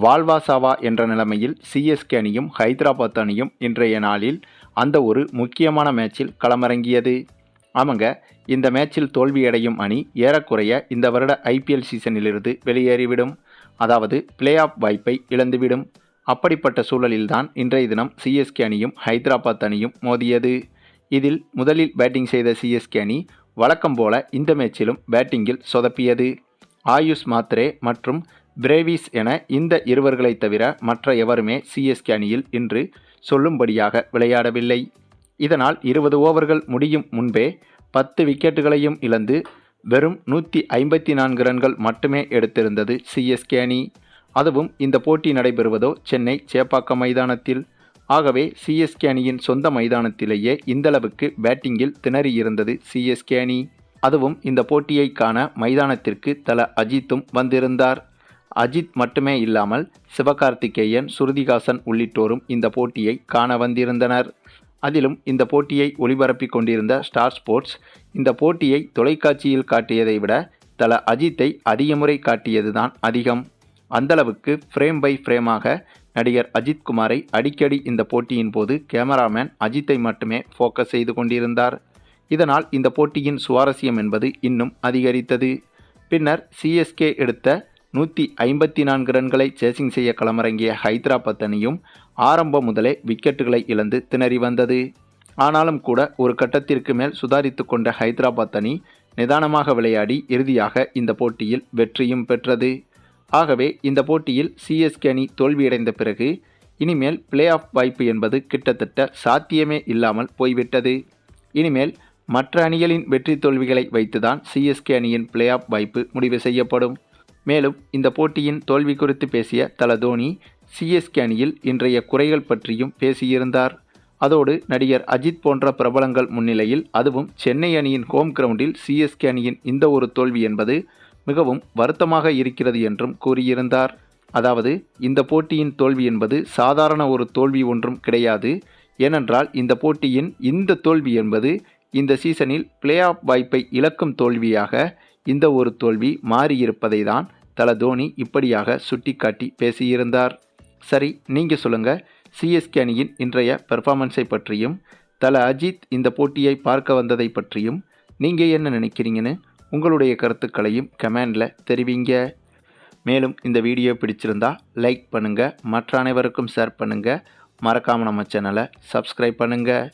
வாழ்வா சாவா என்ற நிலைமையில் சிஎஸ்கே அணியும் ஹைதராபாத் அணியும் இன்றைய நாளில் அந்த ஒரு முக்கியமான மேட்சில் களமிறங்கியது. ஆமாங்க, இந்த மேட்சில் தோல்வியடையும் அணி ஏறக்குறைய இந்த வருட ஐபிஎல் சீசனிலிருந்து வெளியேறிவிடும். அதாவது பிளே ஆஃப் வாய்ப்பை இழந்துவிடும். அப்படிப்பட்ட சூழலில்தான் இன்றைய தினம் சிஎஸ்கே அணியும் ஹைதராபாத் அணியும் மோதியது. இதில் முதலில் பேட்டிங் செய்த சிஎஸ்கே அணி வழக்கம் போல இந்த மேட்சிலும் பேட்டிங்கில் சொதப்பியது. ஆயுஷ் மாத்ரே மற்றும் பிரேவிஸ் என இந்த இருவர்களை தவிர மற்ற எவருமே சிஎஸ்கே அணியில் இன்று சொல்லும்படியாக விளையாடவில்லை. இதனால் 20 ஓவர்கள் முடியும் முன்பே 10 விக்கெட்டுகளையும் இழந்து வெறும் 154 ரன்கள் மட்டுமே எடுத்திருந்தது சிஎஸ்கே அணி. அதுவும் இந்த போட்டி நடைபெறுவதோ சென்னை சேப்பாக்கம் மைதானத்தில். ஆகவே சிஎஸ்கே அணியின் சொந்த மைதானத்திலேயே இந்தளவுக்கு பேட்டிங்கில் திணறியிருந்தது சிஎஸ்கே அணி. அதுவும் இந்த போட்டியை காண மைதானத்திற்கு தல அஜித்தும் வந்திருந்தார். அஜித் மட்டுமே இல்லாமல் சிவகார்த்திகேயன், ஸ்ருதிஹாசன் உள்ளிட்டோரும் இந்த போட்டியை காண வந்திருந்தனர். அதிலும் இந்த போட்டியை ஒளிபரப்பிக் கொண்டிருந்த ஸ்டார் ஸ்போர்ட்ஸ் இந்த போட்டியை தொலைக்காட்சியில் காட்டியதை விட தல அஜித்தை அதிக முறை காட்டியதுதான் அதிகம். அந்தளவுக்கு ஃப்ரேம் பை ஃப்ரேமாக நடிகர் அஜித்குமாரை அடிக்கடி இந்த போட்டியின் போது கேமராமேன் அஜித்தை மட்டுமே ஃபோக்கஸ் செய்து கொண்டிருந்தார். இதனால் இந்த போட்டியின் சுவாரஸ்யம் என்பது இன்னும் அதிகரித்தது. பின்னர் சிஎஸ்கே எடுத்த 154 ரன்களை சேசிங் செய்ய களமிறங்கிய ஹைதராபாத் அணியும் ஆரம்பம் முதலே விக்கெட்டுகளை இழந்து திணறி வந்தது. ஆனாலும் கூட ஒரு கட்டத்திற்கு மேல் சுதாரித்து கொண்ட ஹைதராபாத் அணி நிதானமாக விளையாடி இறுதியாக இந்த போட்டியில் வெற்றியும் பெற்றது. ஆகவே இந்த போட்டியில் சிஎஸ்கே அணி தோல்வியடைந்த பிறகு இனிமேல் பிளே ஆஃப் வாய்ப்பு என்பது கிட்டத்தட்ட சாத்தியமே இல்லாமல் போய்விட்டது. இனிமேல் மற்ற அணிகளின் வெற்றி தோல்விகளை வைத்துதான் சிஎஸ்கே அணியின் பிளே ஆஃப் வாய்ப்பு முடிவு செய்யப்படும். மேலும் இந்த போட்டியின் தோல்வி குறித்து பேசிய தல தோனி சிஎஸ்கே அணியில் இன்றைய குறைகள் பற்றியும் பேசியிருந்தார். அதோடு நடிகர் அஜித் போன்ற பிரபலங்கள் முன்னிலையில், அதுவும் சென்னை அணியின் ஹோம் கிரவுண்டில் சிஎஸ்கே அணியின் இந்த ஒரு தோல்வி என்பது மிகவும் வருத்தமாக இருக்கிறது என்றும் கூறியிருந்தார். அதாவது இந்த போட்டியின் தோல்வி என்பது சாதாரண ஒரு தோல்வி ஒன்றும் கிடையாது. ஏனென்றால் இந்த போட்டியின் இந்த தோல்வி என்பது இந்த சீசனில் பிளே ஆஃப் வாய்ப்பை இழக்கும் தோல்வியாக இந்த ஒரு தோல்வி மாறியிருப்பதை தான் தல தோனி இப்படியாக சுட்டிக்காட்டி பேசியிருந்தார். சரி, நீங்கள் சொல்லுங்கள், சிஎஸ்கே அணியின் இன்றைய பெர்ஃபார்மன்ஸை பற்றியும் தல அஜித் இந்த போட்டியை பார்க்க வந்ததை பற்றியும் நீங்கள் என்ன நினைக்கிறீங்கன்னு உங்களுடைய கருத்துக்களையும் கமெண்டில் தெரிவிங்க. மேலும் இந்த வீடியோ பிடிச்சிருந்தா லைக் பண்ணுங்கள், மற்ற அனைவருக்கும் ஷேர் பண்ணுங்கள், மறக்காமல் நம்ம சேனலை சப்ஸ்கிரைப் பண்ணுங்கள்.